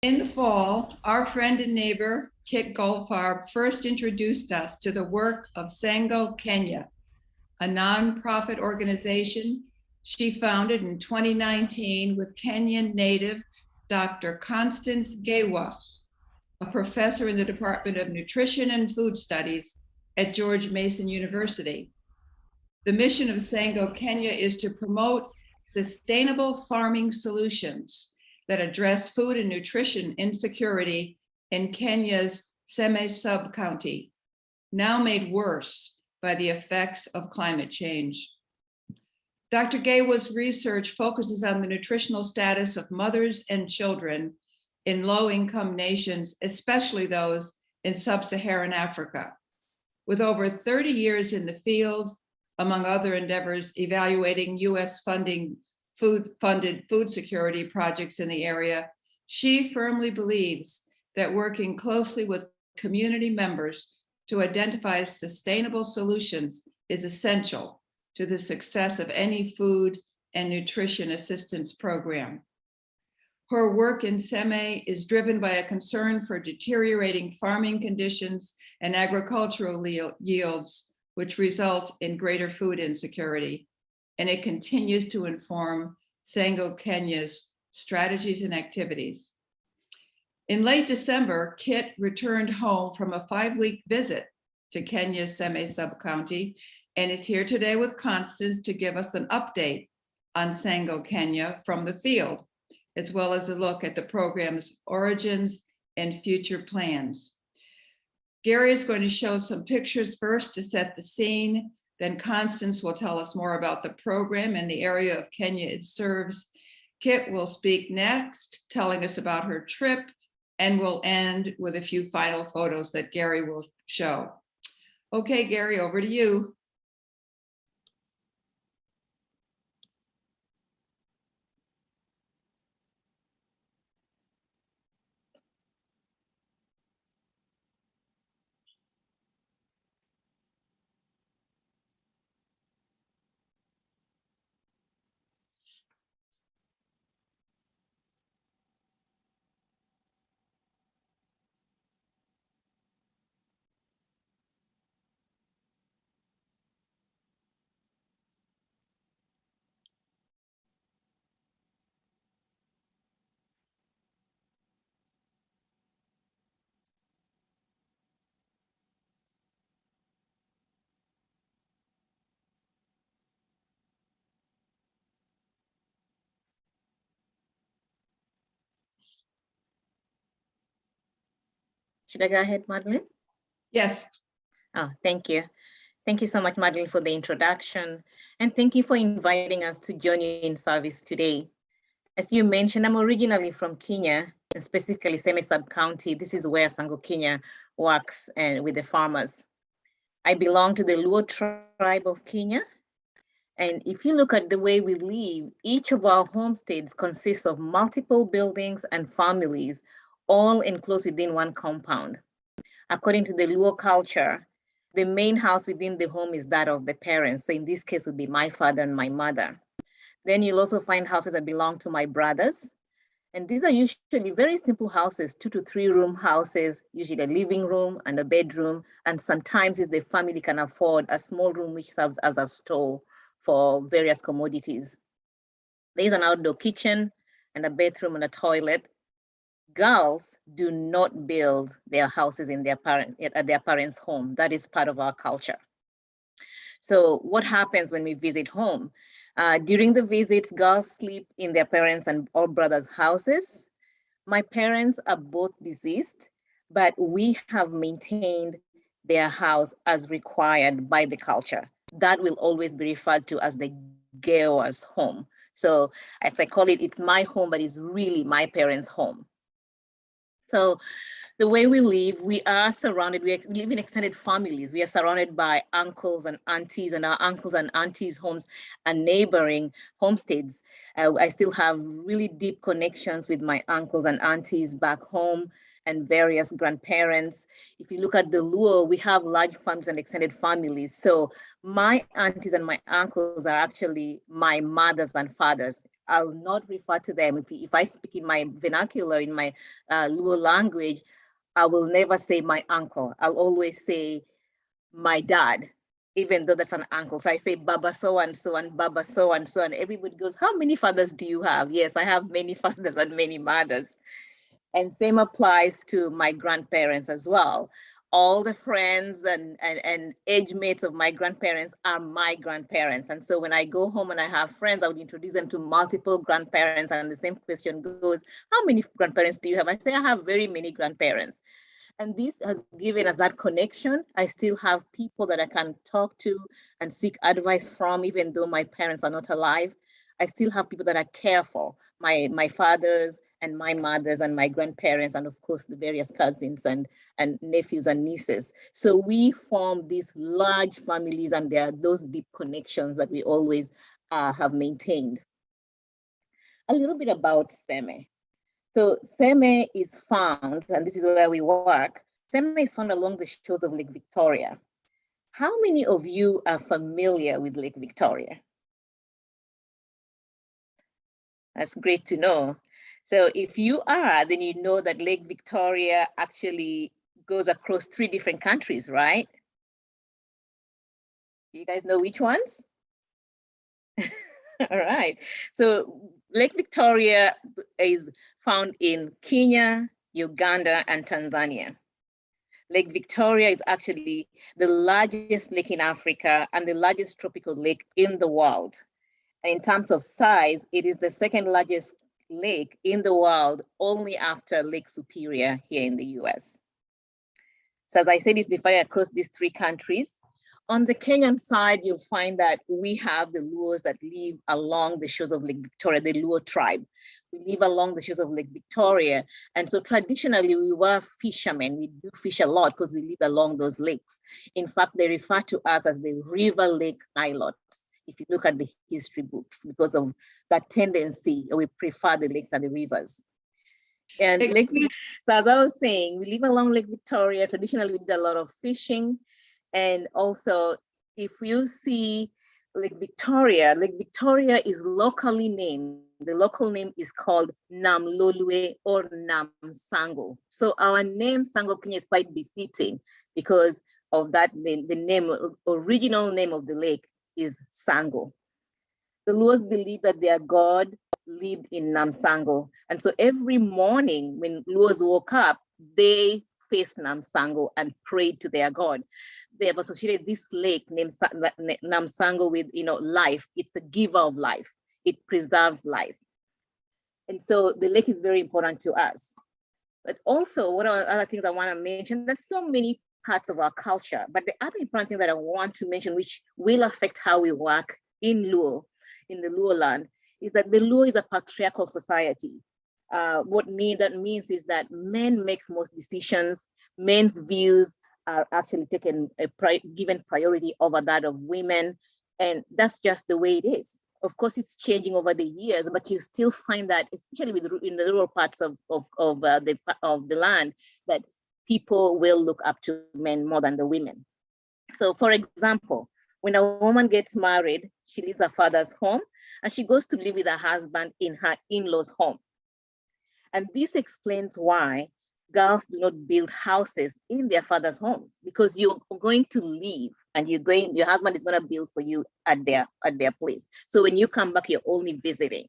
In the fall, our friend and neighbor, Kit Goldfarb, first introduced us to the work of SANGO-Kenya, a nonprofit organization she founded in 2019 with Kenyan native Dr. Constance Gewa, a professor in the Department of Nutrition and Food Studies at George Mason University. The mission of SANGO-Kenya is to promote sustainable farming solutions that address food and nutrition insecurity in Kenya's Seme sub-county, now made worse by the effects of climate change. Dr. Gewa's research focuses on the nutritional status of mothers and children in low-income nations, especially those in sub-Saharan Africa. With over 30 years in the field, among other endeavors evaluating US funded food security projects in the area, she firmly believes that working closely with community members to identify sustainable solutions is essential to the success of any food and nutrition assistance program. Her work in Seme is driven by a concern for deteriorating farming conditions and agricultural yields, which result in greater food insecurity. And it continues to inform SANGO-Kenya's strategies and activities. In late December, Kit returned home from a 5-week visit to Kenya's Seme sub-county and is here today with Constance to give us an update on SANGO-Kenya from the field, as well as a look at the program's origins and future plans. Gary is going to show some pictures first to set the scene. Then Constance will tell us more about the program and the area of Kenya it serves. Kit will speak next, telling us about her trip, and we'll end with a few final photos that Gary will show. Okay, Gary, over to you. Should I go ahead, Madeline? Yes. Oh, thank you. Thank you so much, Madeline, for the introduction. And thank you for inviting us to join you in service today. As you mentioned, I'm originally from Kenya, and specifically Seme sub-county. This is where SANGO-Kenya works and with the farmers. I belong to the Luo tribe of Kenya. And if you look at the way we live, each of our homesteads consists of multiple buildings and families, all enclosed within one compound. According to the Luo culture, the main house within the home is that of the parents. So in this case would be my father and my mother. Then you'll also find houses that belong to my brothers. And these are usually very simple houses, 2 to 3 room houses, usually a living room and a bedroom. And sometimes if the family can afford, a small room which serves as a store for various commodities. There is an outdoor kitchen and a bathroom and a toilet. Girls do not build their houses in at their parents' home. That is part of our culture. So what happens when we visit home? During the visits, girls sleep in their parents' and all brothers' houses. My parents are both deceased, but we have maintained their house as required by the culture. That will always be referred to as the Gewa's home. So as I call it, it's my home, but it's really my parents' home. So the way we live, we are surrounded, we live in extended families. We are surrounded by uncles and aunties, and our uncles and aunties' homes are neighboring homesteads. I still have really deep connections with my uncles and aunties back home and various grandparents. If you look at the Luo, we have large farms and extended families. So my aunties and my uncles are actually my mothers and fathers. I'll not refer to them. If I speak in my vernacular, in my Luo language, I will never say my uncle. I'll always say my dad, even though that's an uncle. So I say Baba so and so and Baba so and so, and everybody goes, how many fathers do you have? Yes, I have many fathers and many mothers. And same applies to my grandparents as well. All the friends and age mates of my grandparents are my grandparents. And so when I go home and I have friends, I would introduce them to multiple grandparents. And the same question goes, how many grandparents do you have? I say, I have very many grandparents. And this has given us that connection. I still have people that I can talk to and seek advice from, even though my parents are not alive. I still have people that I care for, my fathers and my mothers and my grandparents, and of course the various cousins and nephews and nieces. So we form these large families, and there are those deep connections that we always have maintained. A little bit about Seme. So Seme is found, and this is where we work, Seme is found along the shores of Lake Victoria. How many of you are familiar with Lake Victoria? That's great to know. So if you are, then you know that Lake Victoria actually goes across 3 different countries, right? Do you guys know which ones? All right. So Lake Victoria is found in Kenya, Uganda, and Tanzania. Lake Victoria is actually the largest lake in Africa and the largest tropical lake in the world. And in terms of size, it is the 2nd largest lake in the world, only after Lake Superior here in the US. So as I said, it's divided across these 3 countries. On the Kenyan side, you'll find that we have the Luos that live along the shores of Lake Victoria, the Luo tribe. We live along the shores of Lake Victoria. And so traditionally we were fishermen. We do fish a lot because we live along those lakes. In fact, they refer to us as the River Lake Nilots, if you look at the history books, because of that tendency, we prefer the lakes and the rivers. And so as I was saying, we live along Lake Victoria. Traditionally, we did a lot of fishing. And also, if you see Lake Victoria is locally named. The local name is called Namlolwe or Namsango. So our name SANGO-Kenya is quite befitting because of that, the name, original name of the lake is Sango. The Luos believe that their god lived in Namsango. And so every morning when Luos woke up, they faced Namsango and prayed to their god. They have associated this lake named Namsango with, life. It's a giver of life. It preserves life. And so the lake is very important to us. But also, what are other things I want to mention? There's so many parts of our culture, but the other important thing that I want to mention, which will affect how we work in Luo, in the Luo land, is that the Luo is a patriarchal society. What that means is that men make most decisions. Men's views are actually given priority over that of women, and that's just the way it is. Of course, it's changing over the years, but you still find that, especially in the rural parts of the land, that people will look up to men more than the women. So, for example, when a woman gets married, she leaves her father's home and she goes to live with her husband in her in-laws' home. And this explains why girls do not build houses in their father's homes, because you're going to leave and your husband is going to build for you at their place. So when you come back, you're only visiting.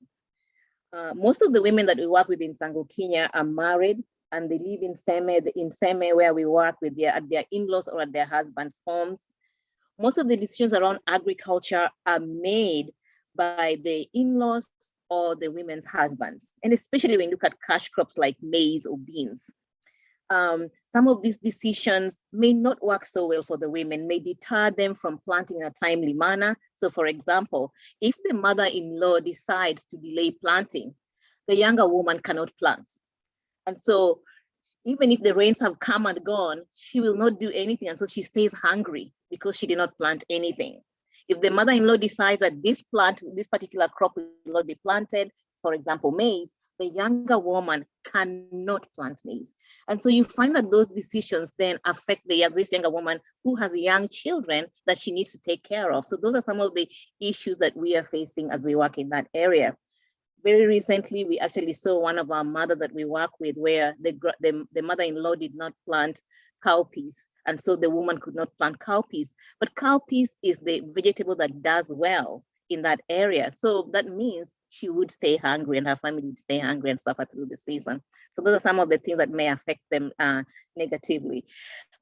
Most of the women that we work with in SANGO-Kenya are married and they live in Seme where we work with at their in-laws or at their husband's homes. Most of the decisions around agriculture are made by the in-laws or the women's husbands, and especially when you look at cash crops like maize or beans. Some of these decisions may not work so well for the women, may deter them from planting in a timely manner. So for example, if the mother-in-law decides to delay planting, the younger woman cannot plant. And so even if the rains have come and gone, she will not do anything until she stays hungry because she did not plant anything. If the mother-in-law decides that this particular crop will not be planted, for example, maize, the younger woman cannot plant maize. And so you find that those decisions then affect this younger woman who has young children that she needs to take care of. So those are some of the issues that we are facing as we work in that area. Very recently, we actually saw one of our mothers that we work with where the mother-in-law did not plant cowpeas. And so the woman could not plant cowpeas. But cowpeas is the vegetable that does well in that area. So that means she would stay hungry and her family would stay hungry and suffer through the season. So those are some of the things that may affect them negatively.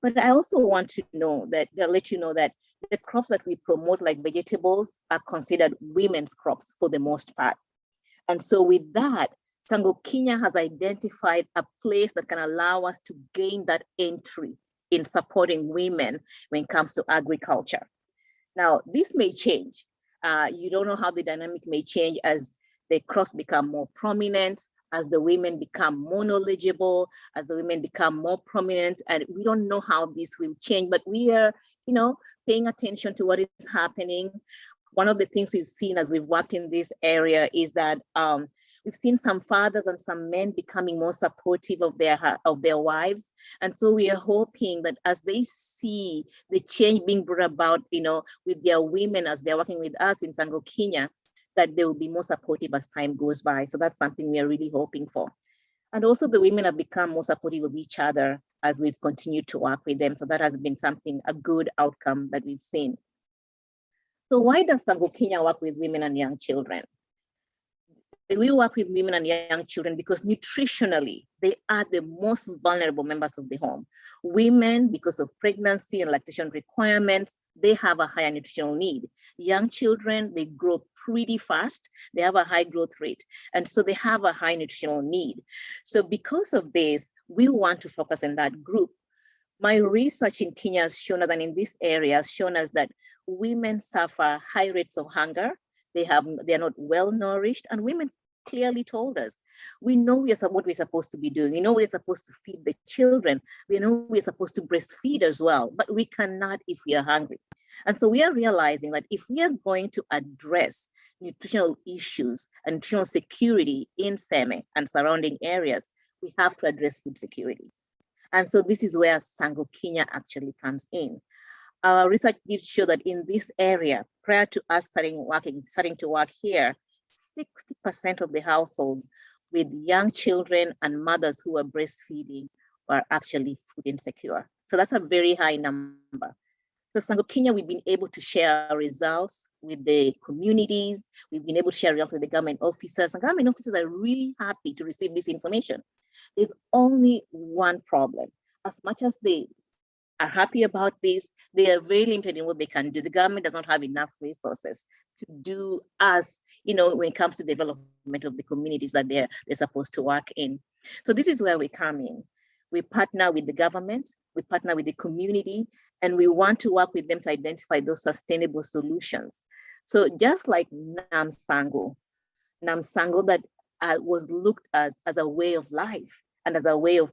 But I also want to know that, they'll let you know that the crops that we promote, like vegetables, are considered women's crops for the most part. And so with that, SANGO-Kenya has identified a place that can allow us to gain that entry in supporting women when it comes to agriculture. Now, this may change. You don't know how the dynamic may change as the crops become more prominent, as the women become more knowledgeable, as the women become more prominent, and we don't know how this will change, but we are, paying attention to what is happening. One of the things we've seen as we've worked in this area is that we've seen some fathers and some men becoming more supportive of their wives. And so we are hoping that as they see the change being brought about, with their women as they're working with us in SANGO-Kenya, that they will be more supportive as time goes by. So that's something we are really hoping for. And also the women have become more supportive of each other as we've continued to work with them. So that has been a good outcome that we've seen. So why does SANGO-Kenya work with women and young children? We work with women and young children because nutritionally, they are the most vulnerable members of the home. Women, because of pregnancy and lactation requirements, they have a higher nutritional need. Young children, they grow pretty fast. They have a high growth rate. And so they have a high nutritional need. So because of this, we want to focus on that group. My research in Kenya has shown us, and in this area has shown us that women suffer high rates of hunger. They are not well nourished, and women clearly told us, we know what we're supposed to be doing. We know we're supposed to feed the children. We know we're supposed to breastfeed as well, but we cannot if we are hungry. And so we are realizing that if we are going to address nutritional issues and nutritional security in Seme and surrounding areas, we have to address food security. And so this is where SANGO-Kenya actually comes in. Our research did show that in this area, prior to us starting to work here, 60% of the households with young children and mothers who are breastfeeding were actually food insecure. So that's a very high number. So SANGO-Kenya, we've been able to share our results with the communities. We've been able to share results with the government officers, and government officers are really happy to receive this information. There's only one problem. As much as they are happy about this, they are very limited in what they can do. The government does not have enough resources to do when it comes to development of the communities that they're supposed to work in. So this is where we come in. We partner with the government, we partner with the community, and we want to work with them to identify those sustainable solutions. So just like NAMSANGO that was looked as a way of life and as a way of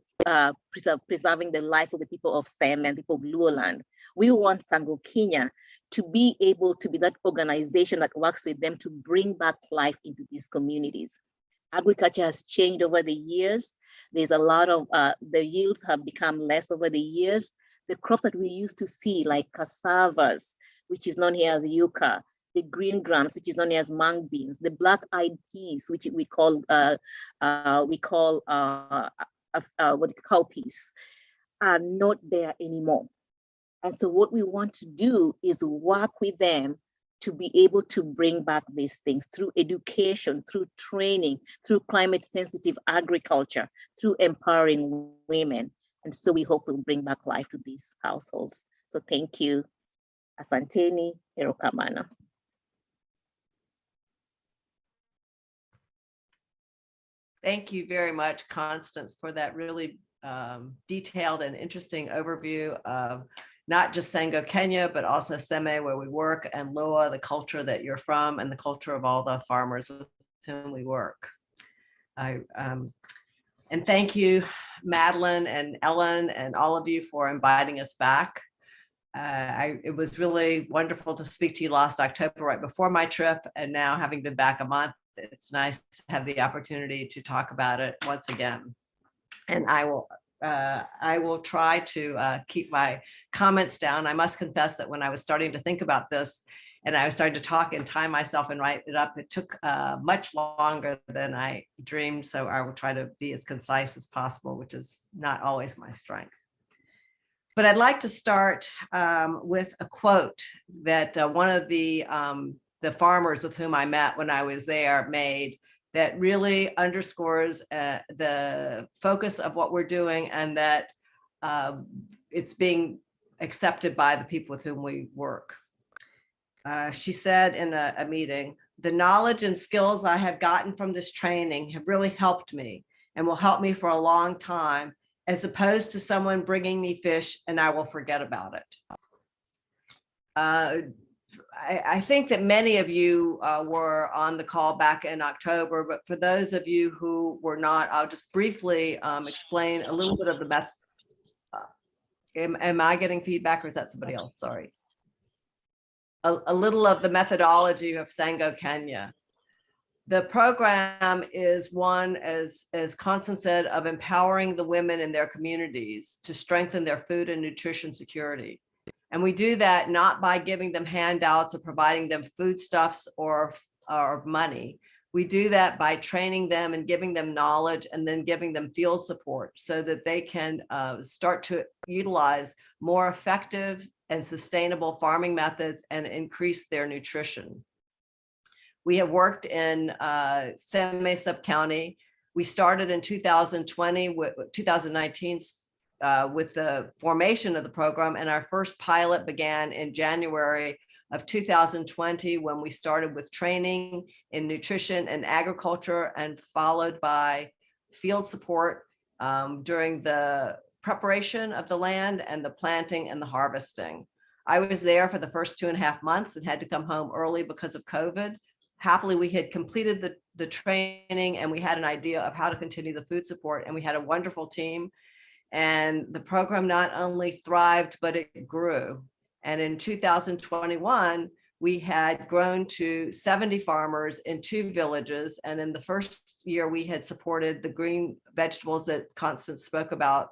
preserving the life of the people of Seme and people of Luoland. We want SANGO-Kenya to be able to be that organization that works with them to bring back life into these communities. Agriculture has changed over the years. There's a lot of, the yields have become less over the years. The crops that we used to see, like cassavas, which is known here as yucca, the green grams, which is known as mung beans, the black-eyed peas, which we call cowpeas, are not there anymore. And so what we want to do is work with them to be able to bring back these things through education, through training, through climate sensitive agriculture, through empowering women. And so we hope we'll bring back life to these households. So thank you. Asanteni, erokamano. Thank you very much, Constance, for that really detailed and interesting overview of not just SANGO-Kenya, but also Seme, where we work, and Loa, the culture that you're from, and the culture of all the farmers with whom we work. And thank you, Madeline and Ellen, and all of you for inviting us back. It was really wonderful to speak to you last October, right before my trip, and now having been back a month, it's nice to have the opportunity to talk about it once again. And I will try to keep my comments down. I must confess that when I was starting to think about this, And I was starting to talk and time myself and write it up. It took much longer than I dreamed. So I will try to be as concise as possible, which is not always my strength. But I'd like to start with a quote that one of the farmers with whom I met when I was there made, that really underscores the focus of what we're doing, and that it's being accepted by the people with whom we work. She said in a meeting, "The knowledge and skills I have gotten from this training have really helped me and will help me for a long time, as opposed to someone bringing me fish and I will forget about it." I think that many of you were on the call back in October, but for those of you who were not, I'll just briefly explain a little bit of the method. Am I getting feedback, or is that somebody else? Sorry. A little of the methodology of SANGO-Kenya. The program is one, as Constance said, of empowering the women in their communities to strengthen their food and nutrition security. And we do that not by giving them handouts or providing them foodstuffs or money. We do that by training them and giving them knowledge, and then giving them field support so that they can start to utilize more effective and sustainable farming methods and increase their nutrition. We have worked in Seme sub-county. We started in 2020 with 2019 with the formation of the program, and our first pilot began in January of 2020, when we started with training in nutrition and agriculture, and followed by field support during the preparation of the land and the planting and the harvesting. I was there for the first 2.5 months and had to come home early because of COVID. Happily, we had completed the training, and we had an idea of how to continue the food support, and we had a wonderful team. And the program not only thrived, but it grew. And in 2021, we had grown to 70 farmers in 2 villages. And in the first year, we had supported the green vegetables that Constance spoke about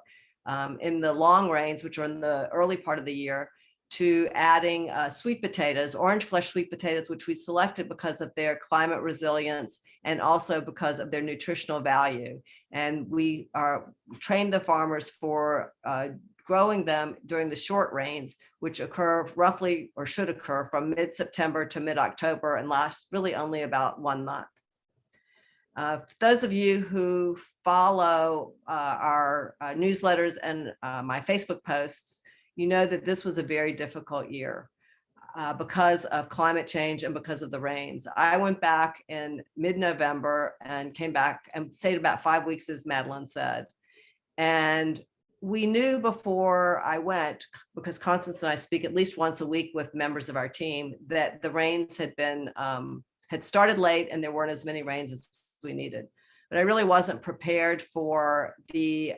in the long rains, which are in the early part of the year, to adding sweet potatoes, orange flesh sweet potatoes, which we selected because of their climate resilience and also because of their nutritional value. And we trained the farmers for growing them during the short rains, which occur roughly, or should occur, from mid-September to mid-October and last really only about 1 month. For those of you who follow our newsletters and my Facebook posts, you know that this was a very difficult year because of climate change and because of the rains. I went back in mid-November and came back and stayed about 5 weeks, as Madeline said. And we knew before I went, because Constance and I speak at least once a week with members of our team, that the rains had started late and there weren't as many rains as we needed. But I really wasn't prepared for the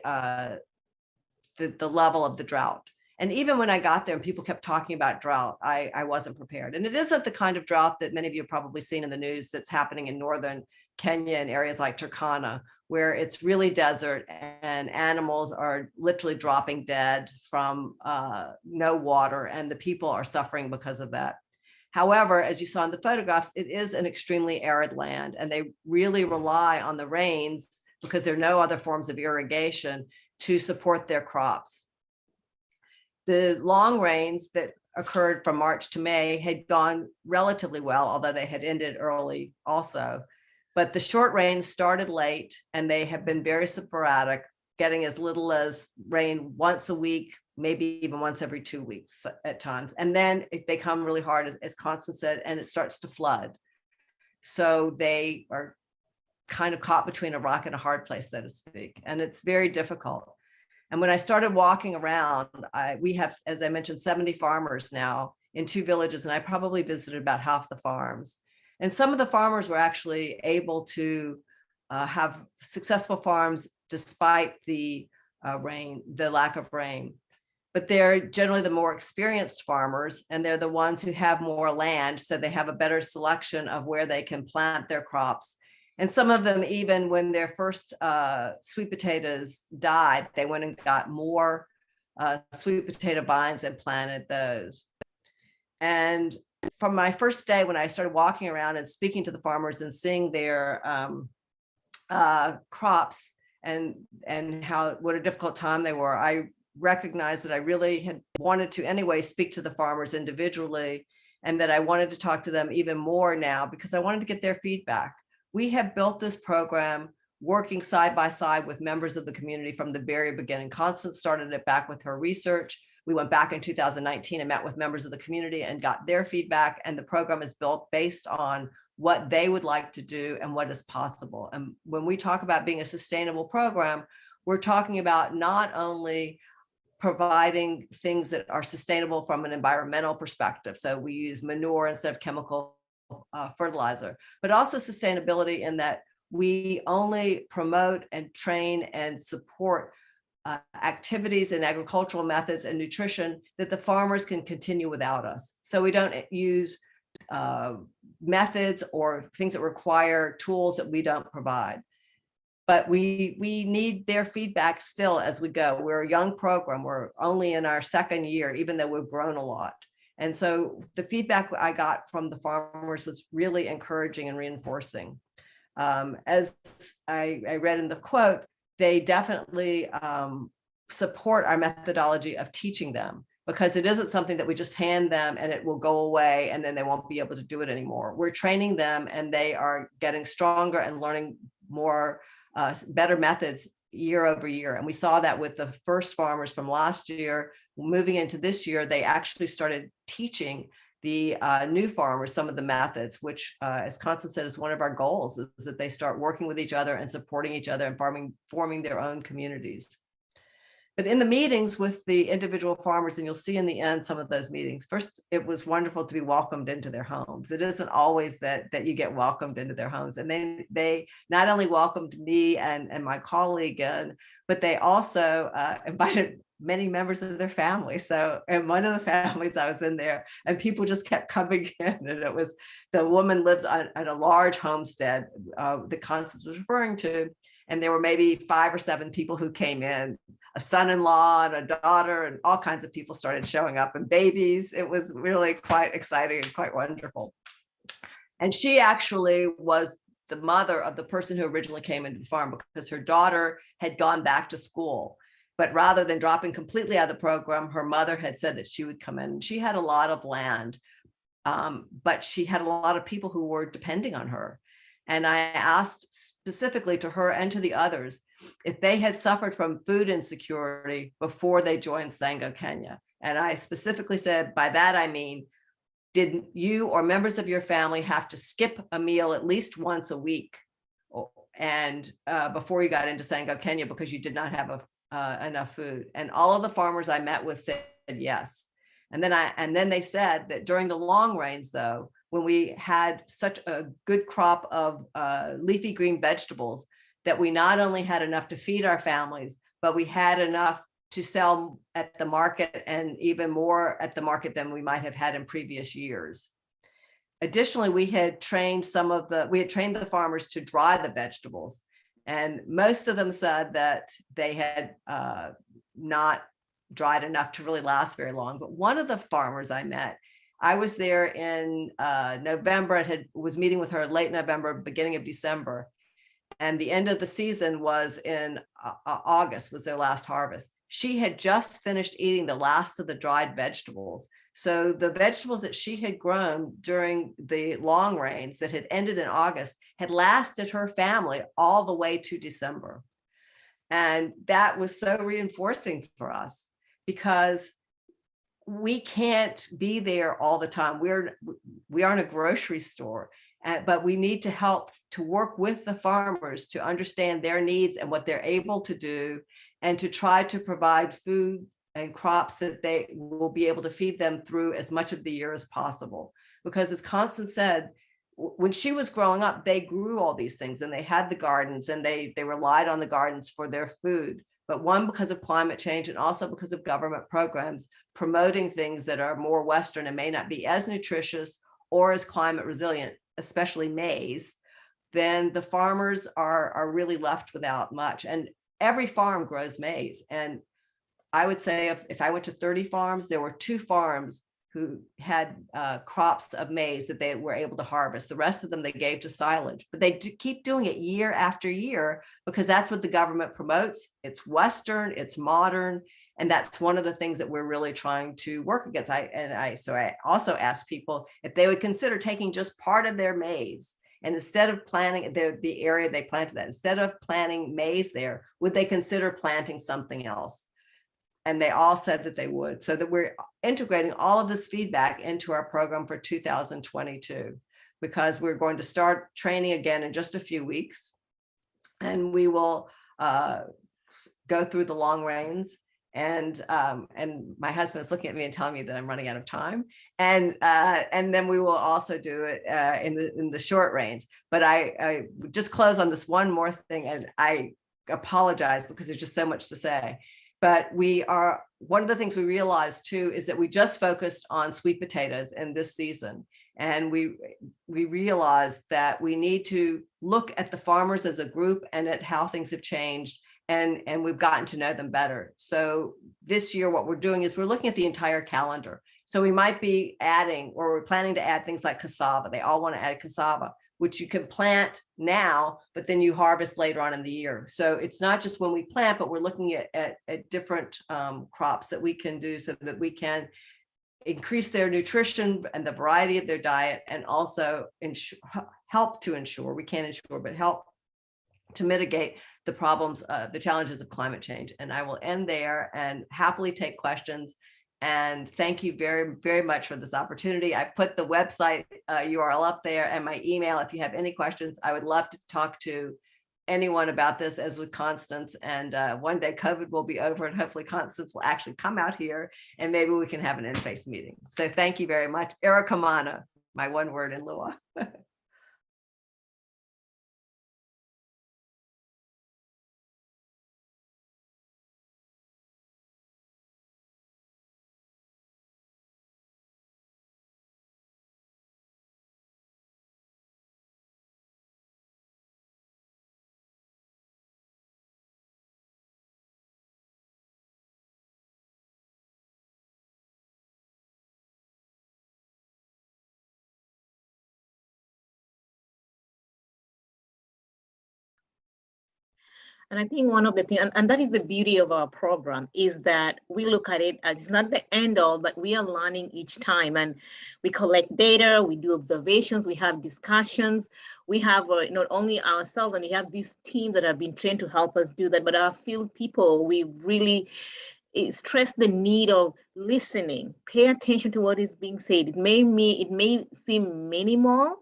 level of the drought. And even when I got there and people kept talking about drought, I wasn't prepared. And it isn't the kind of drought that many of you have probably seen in the news that's happening in northern Kenya and areas like Turkana, where it's really desert and animals are literally dropping dead from no water, and the people are suffering because of that. However, as you saw in the photographs, it is an extremely arid land, and they really rely on the rains, because there are no other forms of irrigation, to support their crops. The long rains that occurred from March to May had gone relatively well, although they had ended early also. But the short rains started late, and they have been very sporadic, getting as little as rain once a week, maybe even once every 2 weeks at times. And then they come really hard, as Constance said, and it starts to flood. So they are kind of caught between a rock and a hard place, so to speak. And it's very difficult. And when I started walking around, we have, as I mentioned, 70 farmers now in 2 villages, and I probably visited about half the farms. And some of the farmers were actually able to have successful farms despite the lack of rain. But they're generally the more experienced farmers, and they're the ones who have more land, so they have a better selection of where they can plant their crops. And some of them, even when their first sweet potatoes died, they went and got more sweet potato vines and planted those. And from my first day, when I started walking around and speaking to the farmers and seeing their crops and what a difficult time they were, I recognized that I really had wanted to anyway speak to the farmers individually, and that I wanted to talk to them even more now because I wanted to get their feedback. We have built this program working side by side with members of the community from the very beginning. Constance started it back with her research. We went back in 2019 and met with members of the community and got their feedback, and the program is built based on what they would like to do and what is possible. And when we talk about being a sustainable program, we're talking about not only providing things that are sustainable from an environmental perspective. So we use manure instead of chemical fertilizer, but also sustainability in that we only promote and train and support activities and agricultural methods and nutrition that the farmers can continue without us. So we don't use methods or things that require tools that we don't provide. But we need their feedback still as we go. We're a young program. We're only in our second year, even though we've grown a lot. And so the feedback I got from the farmers was really encouraging and reinforcing. As I read in the quote, they definitely support our methodology of teaching them, because it isn't something that we just hand them and it will go away and then they won't be able to do it anymore. We're training them and they are getting stronger and learning more better methods year over year. And we saw that with the first farmers from last year. Moving into this year, they actually started teaching the new farmers some of the methods, which, as Constance said, is one of our goals, is that they start working with each other and supporting each other and forming their own communities. But in the meetings with the individual farmers, and you'll see in the end some of those meetings, first, it was wonderful to be welcomed into their homes. It isn't always that you get welcomed into their homes. And they not only welcomed me and my colleague in, but they also invited many members of their family. So in one of the families I was in there, and people just kept coming in, and it was, the woman lives at a large homestead that Constance was referring to. And there were maybe 5 or 7 people who came in, a son-in-law and a daughter, and all kinds of people started showing up, and babies. It was really quite exciting and quite wonderful. And she actually was the mother of the person who originally came into the farm, because her daughter had gone back to school. But rather than dropping completely out of the program, her mother had said that she would come in. She had a lot of land, but she had a lot of people who were depending on her. And I asked specifically to her and to the others if they had suffered from food insecurity before they joined SANGO-Kenya. And I specifically said, by that I mean, did you or members of your family have to skip a meal at least once a week and before you got into SANGO-Kenya because you did not have enough food? And all of the farmers I met with said yes. And then they said that during the long rains, though, when we had such a good crop of leafy green vegetables, that we not only had enough to feed our families, but we had enough to sell at the market, and even more at the market than we might have had in previous years. Additionally, we had trained the farmers to dry the vegetables, and most of them said that they had not dried enough to really last very long. But one of the farmers I met, I was there in November and was meeting with her late November, beginning of December. And the end of the season was in August, was their last harvest. She had just finished eating the last of the dried vegetables. So the vegetables that she had grown during the long rains that had ended in August had lasted her family all the way to December. And that was so reinforcing for us, because we can't be there all the time. We aren't a grocery store, but we need to help to work with the farmers to understand their needs and what they're able to do, and to try to provide food and crops that they will be able to feed them through as much of the year as possible. Because as Constance said, when she was growing up, they grew all these things and they had the gardens, and they relied on the gardens for their food. But one, because of climate change, and also because of government programs promoting things that are more Western and may not be as nutritious or as climate resilient, especially maize, then the farmers are really left without much. And every farm grows maize. And I would say if I went to 30 farms, there were 2 farms who had crops of maize that they were able to harvest. The rest of them they gave to silage, but they keep doing it year after year because that's what the government promotes. It's Western, it's modern, and that's one of the things that we're really trying to work against. So I also asked people if they would consider taking just part of their maize, and instead of planting the area they planted that, instead of planting maize there, would they consider planting something else? And they all said that they would, so that we're integrating all of this feedback into our program for 2022, because we're going to start training again in just a few weeks. And we will go through the long range. And my husband is looking at me and telling me that I'm running out of time. And then we will also do it in the short range. But I just close on this one more thing, and I apologize because there's just so much to say. But one of the things we realized too is that we just focused on sweet potatoes in this season. And we realized that we need to look at the farmers as a group and at how things have changed. And we've gotten to know them better. So this year, what we're doing is we're looking at the entire calendar. So we might be adding, or we're planning to add things like cassava. They all want to add cassava, which you can plant now, but then you harvest later on in the year. So it's not just when we plant, but we're looking at different crops that we can do so that we can increase their nutrition and the variety of their diet, and also help to ensure, we can't ensure, but help to mitigate the problems, the challenges of climate change. And I will end there and happily take questions. And thank you very, very much for this opportunity. I put the website URL up there and my email. If you have any questions, I would love to talk to anyone about this, as with Constance. And one day COVID will be over and hopefully Constance will actually come out here and maybe we can have an in-face meeting. So thank you very much. Erikamana, my one word in Lua. And I think one of the things, and that is the beauty of our program, is that we look at it as it's not the end all, but we are learning each time. And we collect data, we do observations, we have discussions, we have not only ourselves, and we have these teams that have been trained to help us do that, but our field people, we really stress the need of listening, pay attention to what is being said. It may seem minimal,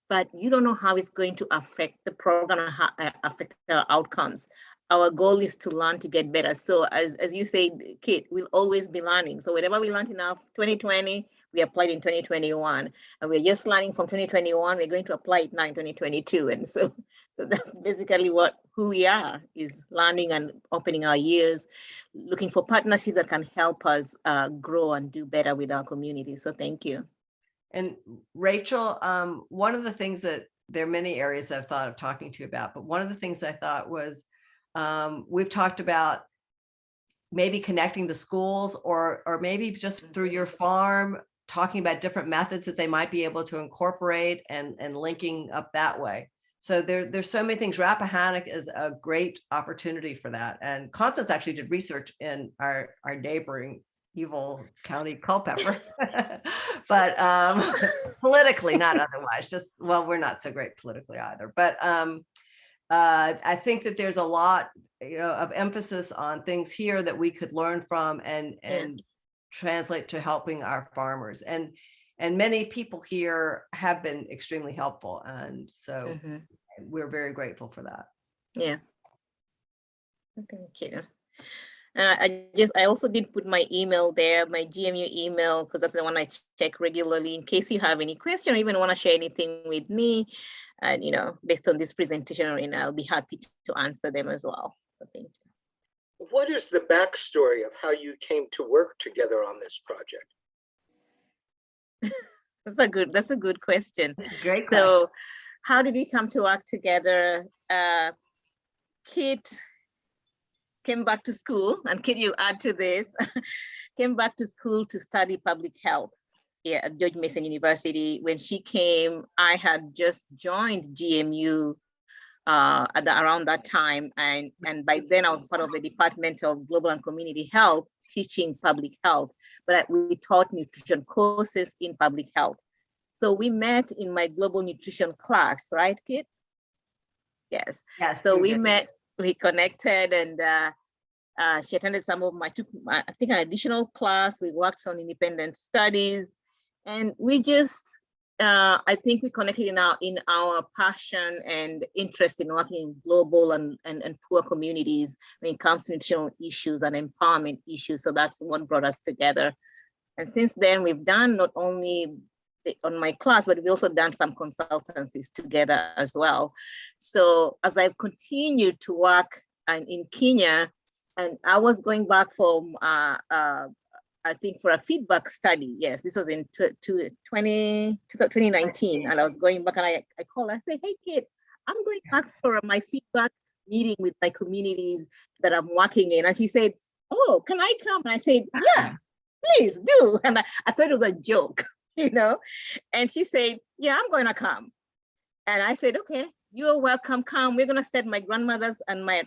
but you don't know how it's going to affect the program and how, affect our outcomes. Our goal is to learn to get better. So as you say, Kate, we'll always be learning. So whatever we learned in our 2020, we applied in 2021. And we're just learning from 2021, we're going to apply it now in 2022. And so that's basically who we are, is learning and opening our ears, looking for partnerships that can help us grow and do better with our community. So thank you. And Rachel, one of the things that there are many areas that I've thought of talking to you about, but one of the things I thought was we've talked about maybe connecting the schools or maybe just through your farm, talking about different methods that they might be able to incorporate and linking up that way. So there's so many things. Rappahannock is a great opportunity for that. And Constance actually did research in our neighboring evil county Culpeper, but politically, not otherwise. Just, well, we're not so great politically either. But I think that there's a lot, of emphasis on things here that we could learn from and translate to helping our farmers. And many people here have been extremely helpful, and so we're very grateful for that. Yeah. Thank you. I also did put my email there, my GMU email, because that's the one I check regularly in case you have any question or even want to share anything with me. And, based on this presentation, I'll be happy to answer them as well. So thank you. What is the backstory of how you came to work together on this project? That's a good question. Great. So how did we come to work together? Kit came back to school, and Kit, you add to this, came back to school to study public health. at George Mason University. When she came, I had just joined GMU around that time. And by then I was part of the Department of Global and Community Health, teaching public health, but we taught nutrition courses in public health. So we met in my global nutrition class, right, Kit? Yes. Yes. So we met, we connected, and she attended some of I think an additional class. We worked on independent studies, and we just, I think we connected in our passion and interest in working in global and poor communities when it comes to nutritional issues and empowerment issues. So that's what brought us together. And since then, we've done not only on my class, but we also done some consultancies together as well. So as I've continued to work in Kenya, and I was going back from, I think for a feedback study. Yes, this was in 2019. And I was going back and I called her, I said, hey, Kate, I'm going back for my feedback meeting with my communities that I'm working in. And she said, oh, can I come? And I said, yeah, please do. And I thought it was a joke, you know? And she said, yeah, I'm going to come. And I said, okay, you're welcome, come. We're going to stay at my grandmother's and my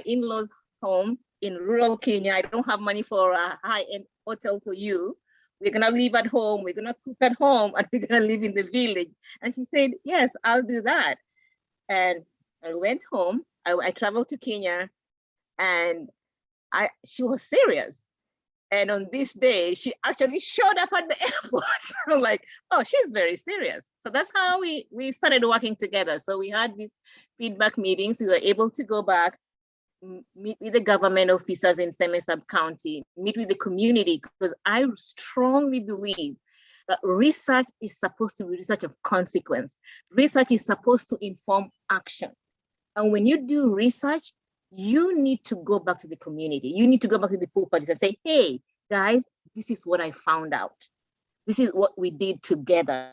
in-laws' home in rural Kenya. I don't have money for a high-end hotel for you. We're gonna live at home. We're gonna cook at home, and we're gonna live in the village. And she said, yes, I'll do that. And I went home. I traveled to Kenya, and she was serious. And on this day, she actually showed up at the airport. I'm like, oh, she's very serious. So that's how we started working together. So we had these feedback meetings. We were able to go back, meet with the government officers in Seme sub-county, meet with the community, because I strongly believe that research is supposed to be research of consequence. Research is supposed to inform action. And when you do research, you need to go back to the community. You need to go back to the pool parties and say, hey, guys, this is what I found out. This is what we did together.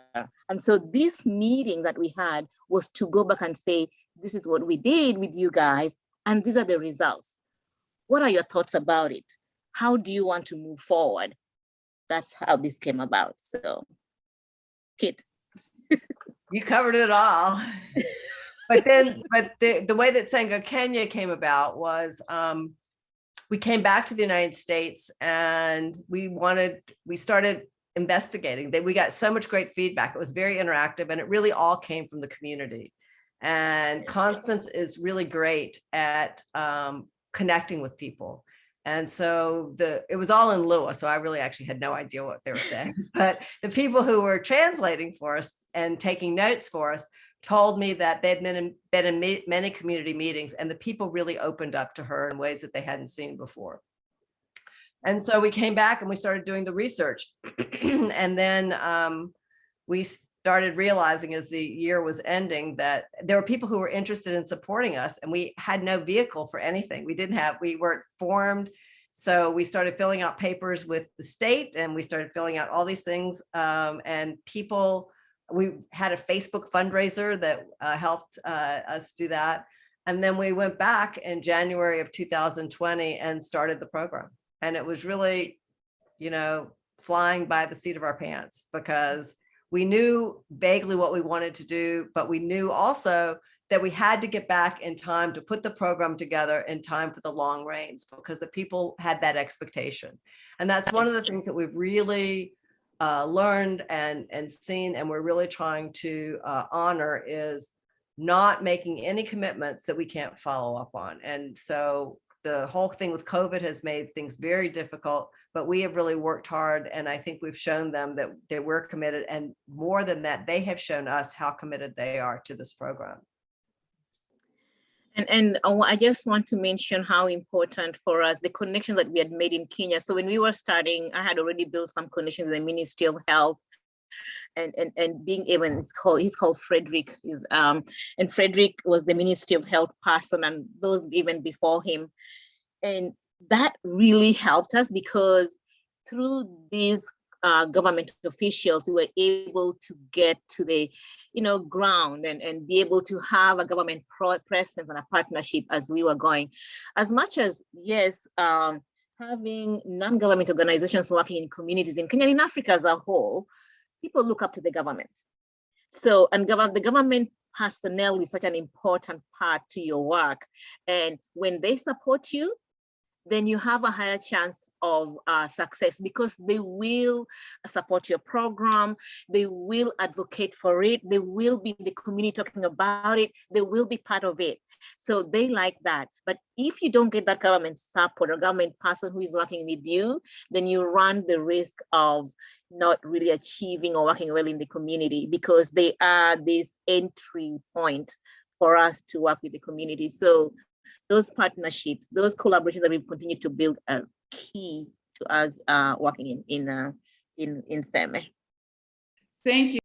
And so this meeting that we had was to go back and say, this is what we did with you guys, and these are the results. What are your thoughts about it? How do you want to move forward? That's how this came about. So, Kit. You covered it all. But the way that SANGO-Kenya came about was we came back to the United States and we started investigating. We got so much great feedback. It was very interactive, and it really all came from the community. And Constance is really great at connecting with people. And so it was all in Lua, so I really actually had no idea what they were saying. But the people who were translating for us and taking notes for us told me that they'd been in many community meetings, and the people really opened up to her in ways that they hadn't seen before. And so we came back and we started doing the research. And then we started realizing as the year was ending that there were people who were interested in supporting us, and we had no vehicle for anything. We weren't formed. So we started filling out papers with the state, and we started filling out all these things. And we had a Facebook fundraiser that helped us do that. And then we went back in January of 2020 and started the program. And it was really, flying by the seat of our pants, because we knew vaguely what we wanted to do, but we knew also that we had to get back in time to put the program together in time for the long range, because the people had that expectation. And that's one of the things that we've really learned and seen, and we're really trying to honor, is not making any commitments that we can't follow up on. And so the whole thing with COVID has made things very difficult, but we have really worked hard. And I think we've shown them that we're committed. And more than that, they have shown us how committed they are to this program. And I just want to mention how important for us, the connections that we had made in Kenya. So when we were starting, I had already built some connections in the Ministry of Health, and being able, he's called Frederick, and Frederick was the Ministry of Health person, and those even before him. And that really helped us, because through these government officials, we were able to get to the ground and be able to have a government presence and a partnership as we were going. As much as, yes, having non-government organizations working in communities in Kenya and in Africa as a whole, people look up to the government. So, and the government personnel is such an important part to your work. And when they support you, then you have a higher chance of success, because they will support your program, they will advocate for it, they will be in the community talking about it, they will be part of it. So they like that. But if you don't get that government support or government person who is working with you, then you run the risk of not really achieving or working well in the community, because they are this entry point for us to work with the community. So those partnerships, those collaborations that we continue to build are key to us working in Seme. Thank you.